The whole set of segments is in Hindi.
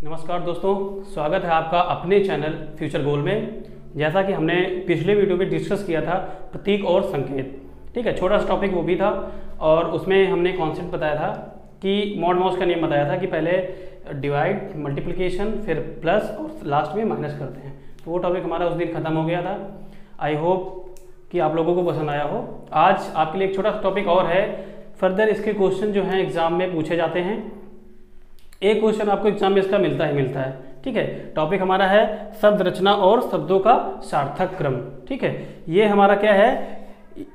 नमस्कार दोस्तों, स्वागत है आपका अपने चैनल फ्यूचर गोल में। जैसा कि हमने पिछले वीडियो में डिस्कस किया था प्रतीक और संकेत, ठीक है, छोटा सा टॉपिक वो भी था और उसमें हमने कॉन्सेप्ट बताया था कि मॉड माउस का नियम बताया था कि पहले डिवाइड, मल्टीप्लिकेशन, फिर प्लस और लास्ट में माइनस करते हैं। तो वो टॉपिक हमारा उस दिन ख़त्म हो गया था। आई होप कि आप लोगों को पसंद आया हो। आज आपके लिए एक छोटा सा टॉपिक और है। फर्दर इसके क्वेश्चन जो हैं एग्जाम में पूछे जाते हैं। एक क्वेश्चन आपको एग्जाम में इसका मिलता है, ठीक है। टॉपिक हमारा है शब्द रचना और शब्दों का सार्थक क्रम, ठीक है। ये हमारा क्या है,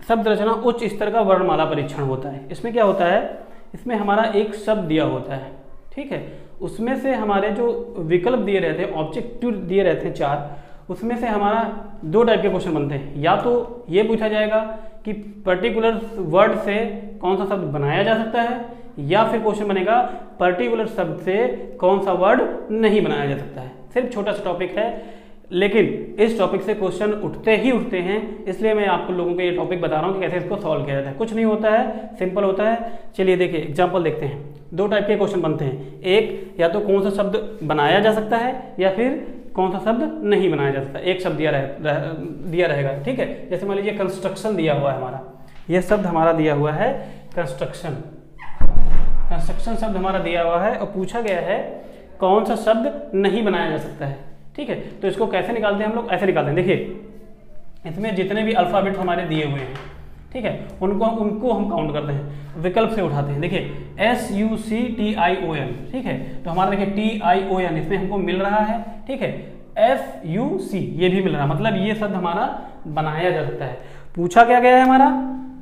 शब्द रचना उच्च स्तर का वर्णमाला परीक्षण होता है। इसमें क्या होता है, इसमें हमारा एक शब्द दिया होता है, ठीक है। उसमें से हमारे जो विकल्प दिए रहते हैं, ऑब्जेक्टिव दिए रहते हैं 4, उसमें से हमारा 2 टाइप के क्वेश्चन बनते हैं। या तो ये पूछा जाएगा कि पर्टिकुलर वर्ड से कौन सा शब्द बनाया जा सकता है, या फिर क्वेश्चन बनेगा पर्टिकुलर शब्द से कौन सा वर्ड नहीं बनाया जा सकता है। सिर्फ छोटा सा टॉपिक है, लेकिन इस टॉपिक से क्वेश्चन उठते हैं, इसलिए मैं आपको लोगों को ये टॉपिक बता रहा हूँ कि कैसे इसको सॉल्व किया जाता है। कुछ नहीं होता है, सिंपल होता है। चलिए देखिए एग्जाम्पल देखते हैं। 2 टाइप के क्वेश्चन बनते हैं। एक, या तो कौन सा शब्द बनाया जा सकता है या फिर कौन सा शब्द नहीं बनाया जा सकता। एक शब्द दिया रहेगा, ठीक है। जैसे मान लीजिए कंस्ट्रक्शन दिया हुआ है हमारा, यह शब्द हमारा दिया हुआ है कंस्ट्रक्शन शब्द हमारा दिया हुआ है और पूछा गया है कौन सा शब्द नहीं बनाया जा सकता है, ठीक है। तो इसको कैसे निकालते हैं हम लोग, ऐसे निकालते हैं। देखिए इसमें जितने भी अल्फाबेट हमारे दिए हुए हैं, ठीक है, उनको हम काउंट करते हैं, विकल्प से उठाते हैं। देखिए SUCTION, ठीक है। तो हमारा देखिए TION इसमें हमको मिल रहा है, ठीक है। SUC ये भी मिल रहा है, मतलब ये शब्द हमारा बनाया जा सकता है। पूछा क्या गया है हमारा,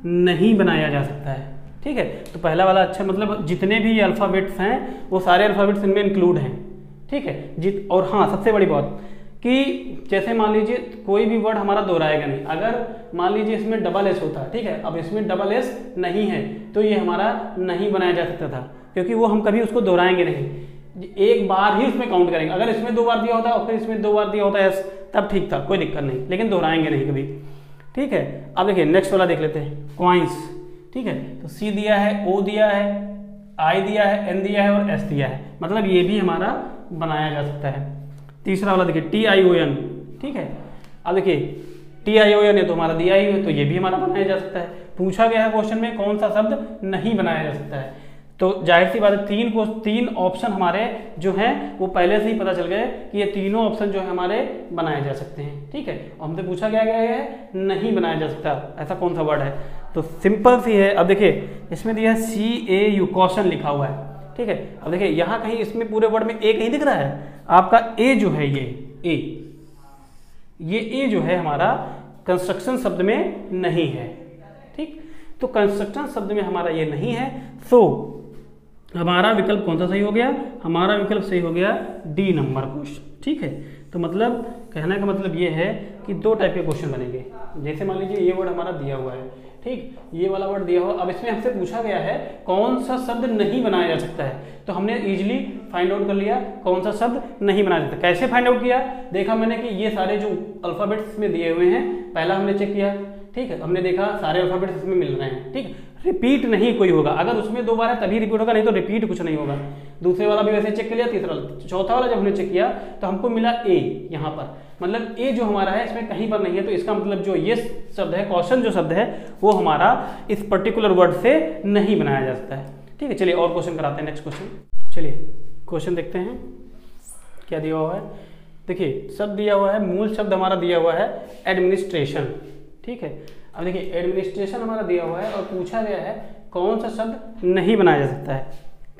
नहीं बनाया जा सकता है, ठीक है। तो पहला वाला अच्छा, मतलब जितने भी अल्फाबेट्स हैं वो सारे अल्फाबेट्स इनमें इंक्लूड हैं, ठीक है। और हाँ, सबसे बड़ी बात कि जैसे मान लीजिए कोई भी वर्ड हमारा दोहराएगा नहीं। अगर मान लीजिए इसमें डबल एस होता है, ठीक है, अब इसमें डबल एस नहीं है तो ये हमारा नहीं बनाया जा सकता था, क्योंकि वो हम कभी उसको दोहराएंगे नहीं, एक बार ही उसमें काउंट करेंगे। अगर इसमें 2 बार दिया होता और फिर इसमें 2 बार दिया होता एस, तब ठीक था, कोई दिक्कत नहीं, लेकिन दोहराएंगे नहीं कभी, ठीक है। अब देखिए नेक्स्ट वाला देख लेते हैं, कॉइन्स, ठीक है। तो C दिया है, O दिया है, I दिया है, N दिया है और S दिया है, मतलब ये भी हमारा बनाया जा सकता है। तीसरा वाला देखिए TION, ठीक है। अब देखिए TION है तो हमारा दिया ही है, तो ये भी हमारा बनाया जा सकता है। पूछा गया है क्वेश्चन में कौन सा शब्द नहीं बनाया जा सकता है, तो जाहिर सी बात है 3 ऑप्शन हमारे जो हैं वो पहले से ही पता चल गए कि ये तीनों ऑप्शन जो है हमारे बनाए जा सकते हैं, ठीक है। और हमसे पूछा गया है नहीं बनाया जा सकता, ऐसा कौन सा वर्ड है, तो सिंपल सी है। अब देखिए इसमें दिया है CAU, कॉशन लिखा हुआ है, ठीक है। अब देखिए यहाँ कहीं इसमें पूरे वर्ड में ए कहीं दिख रहा है आपका, ए जो है ये ए जो है हमारा कंस्ट्रक्शन शब्द में नहीं है, ठीक। तो कंस्ट्रक्शन शब्द में हमारा ये नहीं है, तो हमारा विकल्प कौन सा सही हो गया, हमारा विकल्प सही हो गया D नंबर क्वेश्चन, ठीक है। तो मतलब कहने का मतलब ये है कि 2 टाइप के क्वेश्चन बनेंगे। जैसे मान लीजिए ये वर्ड हमारा दिया हुआ है, ठीक, ये वाला वर्ड दिया हुआ। अब इसमें हमसे पूछा गया है कौन सा शब्द नहीं बनाया जा सकता है, तो हमने इजीली फाइंड आउट कर लिया कौन सा शब्द नहीं बनाया जाता। कैसे फाइंड आउट किया, देखा मैंने कि ये सारे जो अल्फाबेट्स में दिए हुए हैं, पहला हमने चेक किया, ठीक है, हमने देखा सारे अल्फाबेट्स इसमें मिल रहे हैं, ठीक। रिपीट नहीं कोई होगा, अगर उसमें 2 बार है तभी रिपीट होगा, नहीं तो रिपीट कुछ नहीं होगा। दूसरे वाला भी वैसे चेक कर लिया, तीसरा चौथा वाला जब हमने चेक किया तो हमको मिला ए, यहाँ पर मतलब ए जो हमारा है इसमें कहीं पर नहीं है, तो इसका मतलब जो ये शब्द है, क्वेश्चन जो शब्द है वो हमारा इस पर्टिकुलर वर्ड से नहीं बनाया जा सकता है, ठीक है। चलिए और क्वेश्चन कराते हैं, नेक्स्ट क्वेश्चन। चलिए क्वेश्चन देखते हैं क्या दिया हुआ है। देखिए शब्द दिया हुआ है, मूल शब्द हमारा दिया हुआ है एडमिनिस्ट्रेशन, ठीक है। अब देखिए एडमिनिस्ट्रेशन हमारा दिया हुआ है और पूछा गया है कौन सा शब्द नहीं बनाया जा सकता है,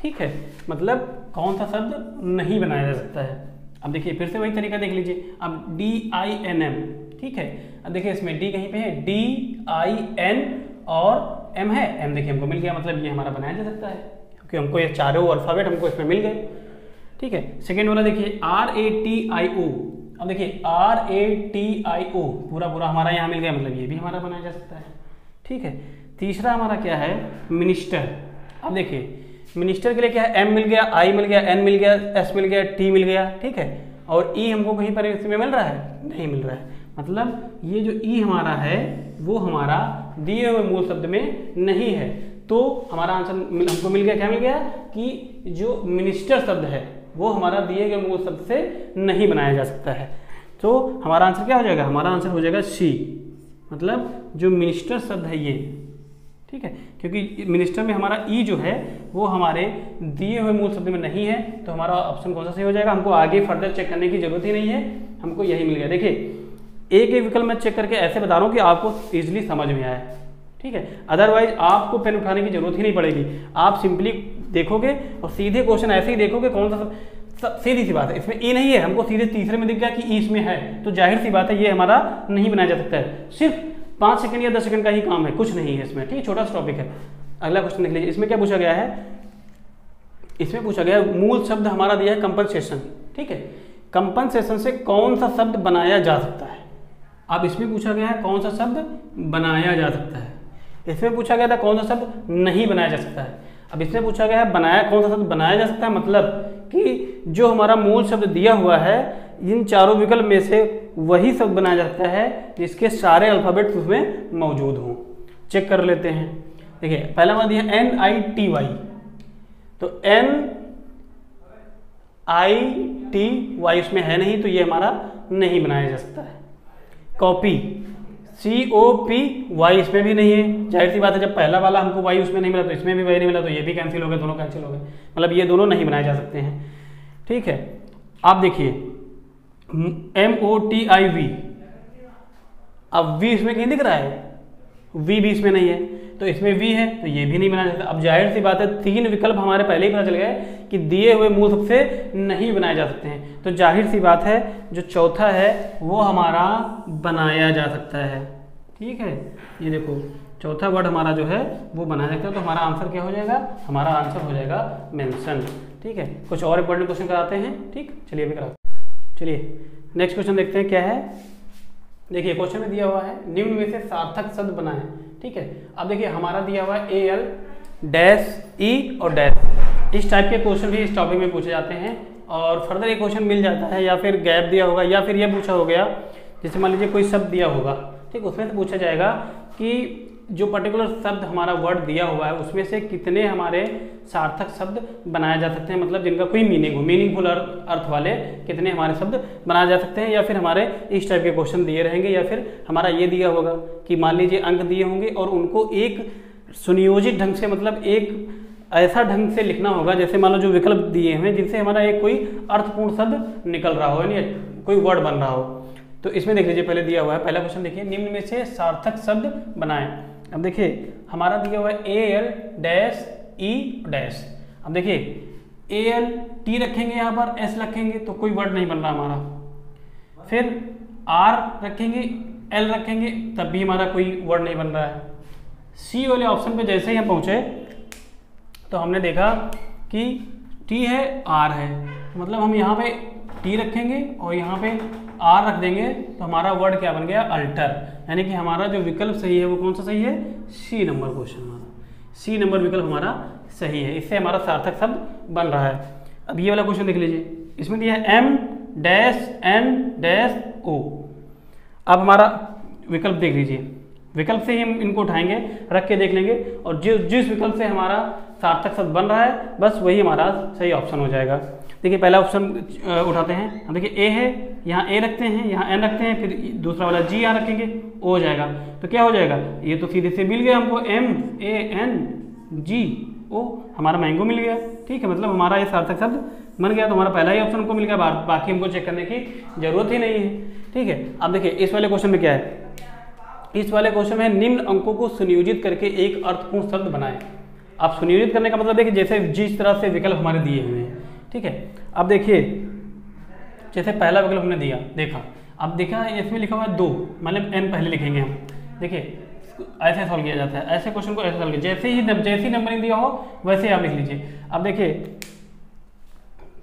ठीक है, मतलब कौन सा शब्द नहीं बनाया जा सकता है। अब देखिए फिर से वही तरीका देख लीजिए। अब DINM, ठीक है। अब देखिए इसमें D कहीं पे है, DIN और M है, M देखिए हमको मिल गया, मतलब ये हमारा बनाया जा सकता है क्योंकि हमको ये चारों अल्फाबेट हमको इसमें मिल गए, ठीक है। सेकेंड वाला देखिए RATIO, अब देखिए RATIO पूरा हमारा यहाँ मिल गया, मतलब ये भी हमारा बनाया जा सकता है, ठीक है। तीसरा हमारा क्या है, मिनिस्टर। अब देखिए मिनिस्टर के लिए क्या है, M मिल गया, I मिल गया, N मिल गया, S मिल गया, T मिल गया, ठीक है। और E हमको कहीं पर इसमें मिल रहा है, नहीं मिल रहा है, मतलब ये जो E हमारा है वो हमारा दिए हुए मूल शब्द में नहीं है। तो हमारा आंसर हमको मिल गया, क्या मिल गया कि जो मिनिस्टर शब्द है वो हमारा दिए गए मूल शब्द से नहीं बनाया जा सकता है। तो हमारा आंसर क्या हो जाएगा, हमारा आंसर हो जाएगा सी, मतलब जो मिनिस्टर शब्द है ये, ठीक है, क्योंकि मिनिस्टर में हमारा ई जो है वो हमारे दिए हुए मूल शब्द में नहीं है, तो हमारा ऑप्शन कौन सा सही हो जाएगा। हमको आगे फर्दर चेक करने की जरूरत ही नहीं है, हमको यही मिल गया। देखिए एक एक विकल्प मैं चेक करके ऐसे बता रहा हूँ कि आपको इजीली समझ में आए, ठीक है, अदरवाइज आपको पेन उठाने की जरूरत ही नहीं पड़ेगी। आप सिंपली देखोगे और सीधे क्वेश्चन ऐसे ही देखोगे कौन सा, सीधी सी बात है, इसमें ई नहीं है, हमको सीधे तीसरे में दिख गया कि ई इसमें है, तो जाहिर सी बात है ये हमारा नहीं बनाया जा सकता है। सिर्फ 5 सेकंड या 10 सेकंड का ही काम है, कुछ नहीं है इसमें, ठीक है, छोटा सा टॉपिक है। अगला क्वेश्चन देख लीजिए, इसमें क्या पूछा गया है, इसमें पूछा गया है मूल शब्द हमारा दिया है कंपनसेशन, ठीक है, कंपनसेशन से कौन सा शब्द बनाया जा सकता है। अब इसमें पूछा गया है कौन सा शब्द बनाया जा सकता है, इसमें पूछा गया था कौन सा शब्द नहीं बनाया जा सकता है। अब इसमें पूछा गया है बनाया कौन सा शब्द बनाया जा सकता है, मतलब कि जो हमारा मूल शब्द दिया हुआ है इन चारों विकल्प में से वही शब्द बनाया जा सकता है जिसके सारे अल्फाबेट्स उसमें मौजूद हों। चेक कर लेते हैं। देखिए पहला हमारा दिया NITY, तो NITY इसमें है नहीं, तो ये हमारा नहीं बनाया जा सकता है। कॉपी COPY इसमें भी नहीं है, जाहिर सी बात है, जब पहला वाला हमको वाई उसमें नहीं मिला तो इसमें भी वाई नहीं मिला, तो ये भी कैंसिल हो गए, दोनों कैंसिल हो गए, मतलब ये दोनों नहीं बनाए जा सकते हैं, ठीक है। आप देखिए MOTIV, अब V इसमें कहीं दिख रहा है, V भी इसमें नहीं है, तो इसमें V है तो ये भी नहीं बनाया सकता। अब जाहिर सी बात है 3 विकल्प हमारे पहले ही पता चल गए कि दिए हुए मूल शब्द से नहीं बनाए जा सकते हैं, तो जाहिर सी बात है जो चौथा है वो हमारा बनाया जा सकता है, ठीक है। ये देखो चौथा वर्ड हमारा जो है वो बनाया जा सकता है, तो हमारा आंसर क्या हो जाएगा, हमारा आंसर हो जाएगा मेंशन, ठीक है। कुछ और इंपॉर्टेंट क्वेश्चन कराते हैं, ठीक, चलिए अभी कराते हैं। चलिए नेक्स्ट क्वेश्चन देखते हैं क्या है। देखिए क्वेश्चन में दिया हुआ है निम्न में से सार्थक शब्द बनाएं, ठीक है। अब देखिए हमारा दिया हुआ है AL -E और डैश, इस टाइप के क्वेश्चन भी इस टॉपिक में पूछे जाते हैं, और फर्दर एक क्वेश्चन मिल जाता है, या फिर गैप दिया होगा, या फिर ये पूछा हो गया जैसे मान लीजिए कोई शब्द दिया होगा, ठीक, उसमें से पूछा जाएगा कि जो पर्टिकुलर शब्द हमारा वर्ड दिया हुआ है उसमें से कितने हमारे सार्थक शब्द बनाए जा सकते हैं, मतलब जिनका कोई मीनिंग हो, मीनिंगफुल अर्थ वाले कितने हमारे शब्द बनाए जा सकते हैं, या फिर हमारे इस टाइप के क्वेश्चन दिए रहेंगे, या फिर हमारा ये दिया होगा कि मान लीजिए अंक दिए होंगे और उनको एक सुनियोजित ढंग से, मतलब एक ऐसा ढंग से लिखना होगा, जैसे मान लो जो विकल्प दिए हैं जिनसे हमारा एक कोई अर्थपूर्ण शब्द निकल रहा हो, यानी कोई वर्ड बन रहा हो। तो इसमें देख लीजिए पहले दिया हुआ है, पहला क्वेश्चन देखिए निम्न में से सार्थक शब्द बनाएं। अब देखिए हमारा दिया हुआ है AL -E डैश, अब देखिए AL T रखेंगे, यहाँ पर S रखेंगे तो कोई वर्ड नहीं बन रहा हमारा, फिर R रखेंगे, L रखेंगे तब भी हमारा कोई वर्ड नहीं बन रहा है। C वाले ऑप्शन पे जैसे ही हम पहुँचे तो हमने देखा कि T है R है, मतलब हम यहाँ पे T रखेंगे और यहाँ पे R रख देंगे, तो हमारा वर्ड क्या बन गया, अल्टर, यानी कि हमारा जो विकल्प सही है वो कौन सा सही है, C नंबर क्वेश्चन, हमारा C नंबर विकल्प हमारा सही है, इससे हमारा सार्थक शब्द बन रहा है। अब ये वाला क्वेश्चन देख लीजिए, इसमें दिया है M-N-O, अब हमारा विकल्प देख लीजिए, विकल्प से ही हम इनको उठाएंगे, रख के देख लेंगे, और जिस विकल्प से हमारा सार्थक शब्द बन रहा है बस वही हमारा सही ऑप्शन हो जाएगा। देखिए पहला ऑप्शन उठाते हैं, अब देखिए A है, यहाँ A रखते हैं, यहाँ N रखते हैं, फिर दूसरा वाला G यहाँ रखेंगे, O हो जाएगा, तो क्या हो जाएगा, ये तो सीधे से मिल गया हमको, MANGO हमारा मैंगो मिल गया, ठीक है, मतलब हमारा ये सार्थक शब्द बन गया, तो हमारा पहला ही ऑप्शन हमको मिल गया, बाकी हमको चेक करने की जरूरत ही नहीं है, ठीक है। अब देखिए इस वाले क्वेश्चन में क्या है, इस वाले क्वेश्चन में निम्न अंकों को सुनियोजित करके एक अर्थपूर्ण शब्द बनाएं। आप सुनियोजित करने का मतलब देखिए जैसे जिस तरह से विकल्प हमारे दिए हुए हैं, ठीक है। अब देखिए जैसे पहला विकल्प हमने दिया, देखा, अब देखा इसमें लिखा हुआ है 2, मतलब n पहले लिखेंगे हम, देखिए ऐसे सॉल्व किया जाता है, ऐसे क्वेश्चन को ऐसे सॉल्व किया, जैसे ही नंबरिंग दिया हो वैसे आप लिख लीजिए। अब देखिए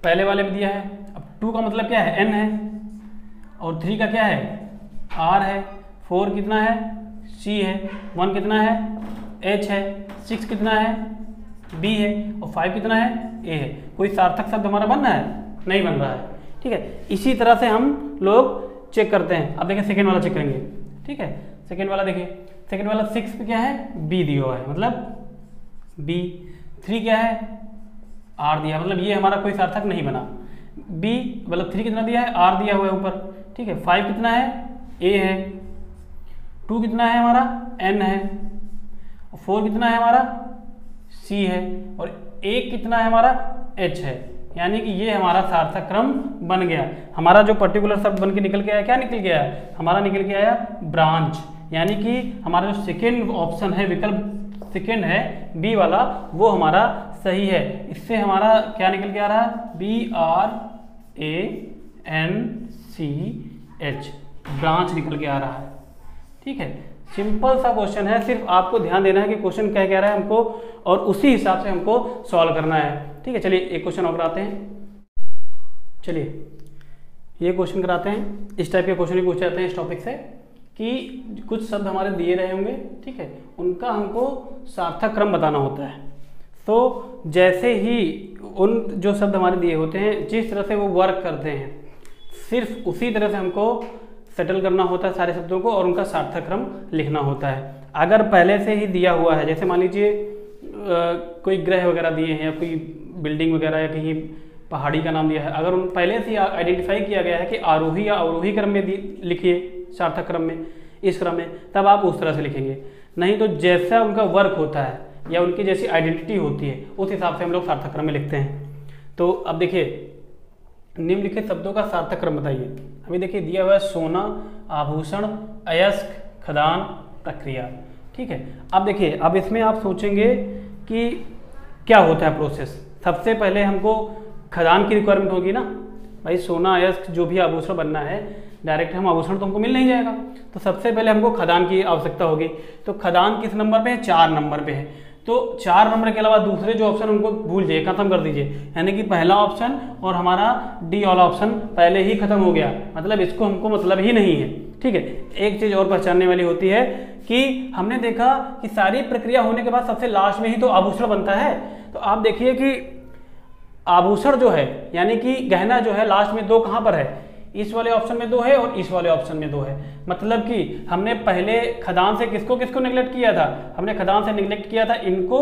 पहले वाले में दिया है, अब 2 का मतलब क्या है, n है, और 3 का क्या है, r है, 4 कितना है, c है, 1 कितना है, h है, 6 कितना है, b है, और 5 कितना है, a है। कोई सार्थक शब्द हमारा बन रहा है, नहीं बन रहा है, ठीक है। इसी तरह से हम लोग चेक करते हैं। अब देखिए सेकेंड वाला चेक करेंगे, ठीक है। सेकेंड वाला देखिए, सेकेंड वाला 6 पे क्या है, b दिया हुआ है, मतलब b, 3 क्या है, r दिया, मतलब ये हमारा कोई सार्थक नहीं बना। बी मतलब 3 कितना दिया है, आर दिया हुआ है ऊपर, ठीक है। 5 कितना है, ए है। 2 कितना है हमारा, एन है। 4 कितना है हमारा, सी है। और 1 कितना है हमारा, एच है। यानी कि ये हमारा सार्थक क्रम बन गया। हमारा जो पर्टिकुलर शब्द बन के निकल के आया, क्या निकल के आया, हमारा निकल के आया ब्रांच। यानी कि हमारा जो सेकेंड ऑप्शन है, विकल्प सेकेंड है बी वाला, वो हमारा सही है। इससे हमारा क्या निकल के आ रहा है, BRANCH, ब्रांच निकल के आ रहा है। ठीक है, सिंपल सा क्वेश्चन है, सिर्फ आपको ध्यान देना है कि क्वेश्चन क्या कह रहा है हमको, और उसी हिसाब से हमको सॉल्व करना है। ठीक है, चलिए एक क्वेश्चन और कराते हैं। चलिए ये क्वेश्चन कराते हैं। इस टाइप के क्वेश्चन भी पूछे जाते हैं इस टॉपिक से, कि कुछ शब्द हमारे दिए रहे होंगे, ठीक है, उनका हमको सार्थक क्रम बताना होता है। तो जैसे ही उन जो शब्द हमारे दिए होते हैं, जिस तरह से वो वर्क करते हैं, सिर्फ उसी तरह से हमको सेटल करना होता है सारे शब्दों को, और उनका सार्थक क्रम लिखना होता है। अगर पहले से ही दिया हुआ है, जैसे मान लीजिए कोई ग्रह वगैरह दिए हैं, या कोई बिल्डिंग वगैरह, या कहीं पहाड़ी का नाम दिया है, अगर उन पहले से आइडेंटिफाई किया गया है कि आरोही या अवरोही क्रम में लिखिए, सार्थक क्रम में, इस क्रम में, तब आप उस तरह से लिखेंगे। नहीं तो जैसा उनका वर्क होता है या उनकी जैसी आइडेंटिटी होती है, उस हिसाब से हम लोग सार्थक क्रम में लिखते हैं। तो अब देखिए, निम्नलिखित शब्दों का सार्थक क्रम बताइए। अभी देखिए दिया हुआ है सोना, आभूषण, अयस्क, खदान, प्रक्रिया। ठीक है, अब देखिए, अब इसमें आप सोचेंगे कि क्या होता है प्रोसेस। सबसे पहले हमको खदान की रिक्वायरमेंट होगी ना भाई, सोना, अयस्क जो भी आभूषण बनना है, डायरेक्ट हम आभूषण तो हमको मिल नहीं जाएगा, तो सबसे पहले हमको खदान की आवश्यकता होगी। तो खदान किस नंबर पे है, 4 नंबर पे है। तो 4 नंबर के अलावा दूसरे जो ऑप्शन उनको भूल जाइए, खत्म कर दीजिए। यानी कि पहला ऑप्शन और हमारा डी वाला ऑप्शन पहले ही खत्म हो गया, मतलब इसको हमको मतलब ही नहीं है। ठीक है, एक चीज और पहचानने वाली होती है कि हमने देखा कि सारी प्रक्रिया होने के बाद सबसे लास्ट में ही तो आभूषण बनता है। तो आप देखिए कि आभूषण जो है, यानी कि गहना जो है, लास्ट में 2 कहाँ पर है, इस वाले ऑप्शन में 2 है और इस वाले ऑप्शन में 2 है। मतलब कि हमने पहले खदान से किसको किसको नेग्लेक्ट किया था, हमने खदान से नेग्लेक्ट किया था इनको,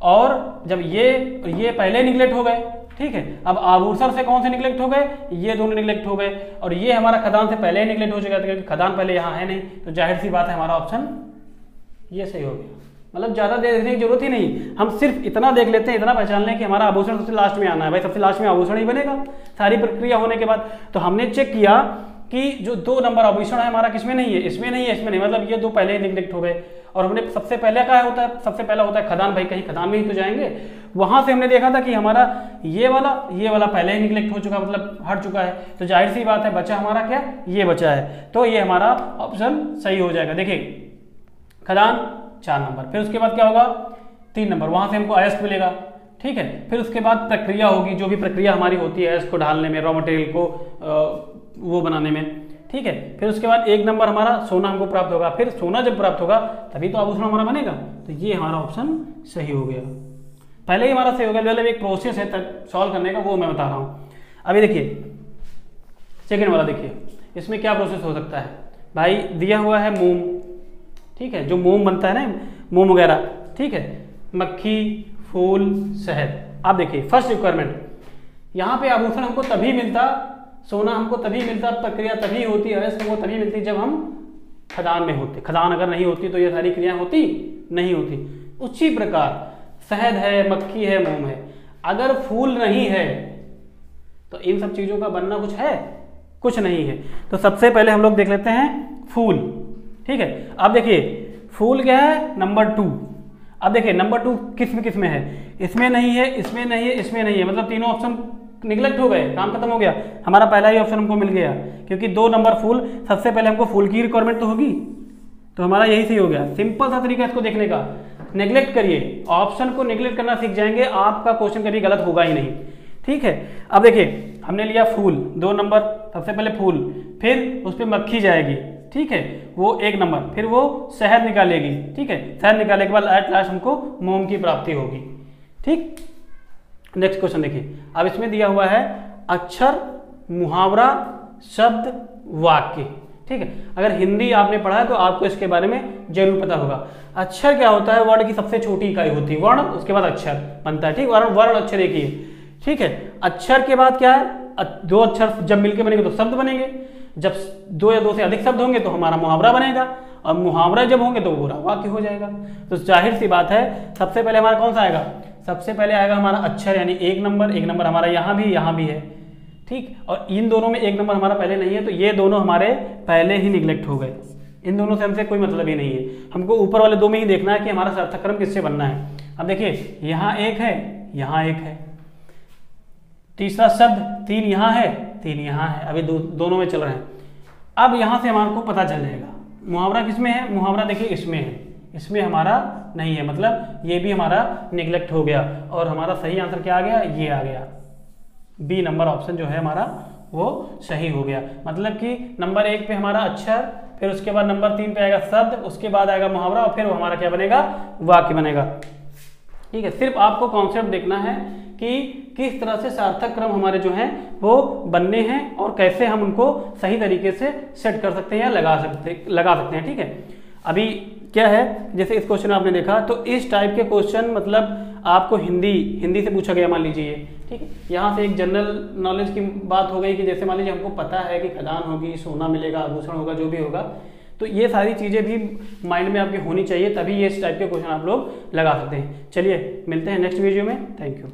और जब ये पहले निगलेक्ट हो गए। ठीक है, अब आभूषण से कौन से निगलेक्ट हो गए, ये दोनों निगलेक्ट हो गए, और ये हमारा खदान से पहले ही निगलेक्ट हो चुका था, क्योंकि खदान पहले यहाँ है नहीं। तो जाहिर सी बात है हमारा ऑप्शन ये सही हो गया। मतलब ज्यादा देखने की जरूरत ही नहीं, हम सिर्फ इतना देख लेते हैं, इतना पहचान लें कि हमारा आभूषण सबसे लास्ट में आना है। भाई सबसे लास्ट में आभूषण ही बनेगा सारी प्रक्रिया होने के बाद। तो हमने चेक किया कि जो 2 नंबर आभूषण है हमारा किसमें नहीं है, इसमें नहीं है, इसमें नहीं, मतलब ये 2 पहले ही निगलेक्ट हो गए। और हमने सबसे पहले क्या होता है, सबसे पहला होता है खदान। भाई कहीं खदान में ही तो जाएंगे। वहां से हमने देखा था कि हमारा ये वाला पहले ही निगलेक्ट हो चुका, मतलब हट चुका है। तो जाहिर सी बात है बचा हमारा क्या, ये बचा है। तो ये हमारा ऑप्शन सही हो जाएगा। देखिए खदान 4 नंबर, फिर उसके बाद क्या होगा 3 नंबर, वहां से हमको अयस्क मिलेगा। ठीक है, फिर उसके बाद प्रक्रिया होगी, जो भी प्रक्रिया हमारी होती है अयस्क को ढालने में, रॉ मटेरियल को वो बनाने में। ठीक है, फिर उसके बाद 1 नंबर हमारा सोना हमको प्राप्त होगा। फिर सोना जब प्राप्त होगा तभी तो आभूषण हमारा बनेगा। तो ये हमारा ऑप्शन सही हो गया, पहले ही हमारा सही हो गया। मतलब एक प्रोसेस है तक सॉल्व करने का, वो मैं बता रहा हूँ। अभी देखिए सेकेंड वाला, देखिए इसमें क्या प्रोसेस हो सकता है। भाई दिया हुआ है मोम, ठीक है, जो मोम बनता है ना, मोम वगैरह, ठीक है, मक्खी, फूल, शहद। आप देखिए फर्स्ट रिक्वायरमेंट, यहाँ पे आभूषण हमको तभी मिलता, सोना हमको तभी मिलता, प्रक्रिया तभी होती है, हमको तभी मिलती जब हम खदान में होते। खदान अगर नहीं होती तो ये सारी क्रियाएं होती नहीं होती। उसी प्रकार शहद है, मक्खी है, मोम है। अगर फूल नहीं है तो इन सब चीजों का बनना कुछ है, कुछ नहीं है। तो सबसे पहले हम लोग देख लेते हैं फूल। ठीक है, अब देखिए फूल क्या है, नंबर 2। अब देखिए नंबर 2 किस में है, इसमें नहीं है, इसमें नहीं है, इसमें नहीं है, मतलब तीनों ऑप्शन निगलेक्ट हो गए, काम खत्म हो गया। हमारा पहला ही ऑप्शन हमको मिल गया, क्योंकि 2 नंबर फूल, सबसे पहले हमको फूल की रिक्वायरमेंट तो होगी, तो हमारा यही सही हो गया। सिंपल सा तरीका इसको देखने का, नेग्लेक्ट करिए, ऑप्शन को नेग्लेक्ट करना सीख जाएंगे, आपका क्वेश्चन कभी गलत होगा ही नहीं। ठीक है, अब देखिए हमने लिया फूल 2 नंबर, सबसे पहले फूल, फिर उस पर मक्खी जाएगी, ठीक है, वो 1 नंबर, फिर वो शहद निकालेगी। ठीक है, शहद निकालने के बाद एट लास्ट हमको मोम की प्राप्ति होगी। ठीक, नेक्स्ट क्वेश्चन देखिए। अब इसमें दिया हुआ है अक्षर, मुहावरा, शब्द, वाक्य। ठीक है, अगर हिंदी आपने पढ़ा है तो आपको इसके बारे में जरूर पता होगा। अक्षर क्या होता है, वर्ड की सबसे छोटी इकाई होती है वर्ण, उसके बाद अक्षर बनता है। ठीक, वर्ण अक्षर एक ही है। ठीक है। अक्षर के बाद क्या है, दो अक्षर जब मिलके बनेंगे तो शब्द बनेंगे, जब दो या दो से अधिक शब्द होंगे तो हमारा मुहावरा बनेगा, और मुहावरा जब होंगे तो पूरा वाक्य हो जाएगा। तो जाहिर सी बात है सबसे पहले हमारा कौन सा आएगा, सबसे पहले आएगा हमारा अक्षर यानी एक नंबर हमारा यहाँ भी है, ठीक। और इन दोनों में एक नंबर हमारा पहले नहीं है, तो ये दोनों हमारे पहले ही निगलेक्ट हो गए, इन दोनों से हमसे कोई मतलब ही नहीं है। हमको ऊपर वाले दो में ही देखना है कि हमारा सार्थक क्रम किससे बनना है। अब देखिए यहाँ एक है, यहाँ एक है, तीसरा शब्द 3 यहाँ है, 3 यहाँ है, अभी दोनों में चल रहे हैं। अब यहाँ से हमारे को पता चल जाएगा मुहावरा किसमें है, मुहावरा देखिए इसमें है, इसमें हमारा नहीं है, मतलब ये भी हमारा निगलेक्ट हो गया, और हमारा सही आंसर क्या आ गया, ये आ गया, बी नंबर ऑप्शन जो है हमारा वो सही हो गया। मतलब कि नंबर 1 पे हमारा अक्षर, फिर उसके बाद नंबर 3 पे आएगा शब्द, उसके बाद आएगा मुहावरा, और फिर वो हमारा क्या बनेगा, वाक्य बनेगा। ठीक है, सिर्फ आपको कॉन्सेप्ट देखना है कि किस तरह से सार्थक क्रम हमारे जो हैं वो बनने हैं और कैसे हम उनको सही तरीके से सेट कर सकते हैं या लगा सकते हैं। ठीक है, अभी क्या है, जैसे इस क्वेश्चन में आपने देखा, तो इस टाइप के क्वेश्चन मतलब आपको हिंदी से पूछा गया मान लीजिए, ठीक है। यहाँ से एक जनरल नॉलेज की बात हो गई कि जैसे मान लीजिए हमको पता है कि खदान होगी, सोना मिलेगा, आभूषण होगा, जो भी होगा, तो ये सारी चीज़ें भी माइंड में आपके होनी चाहिए, तभी ये इस टाइप के क्वेश्चन आप लोग लगा सकते हैं। चलिए मिलते हैं नेक्स्ट वीडियो में, थैंक यू।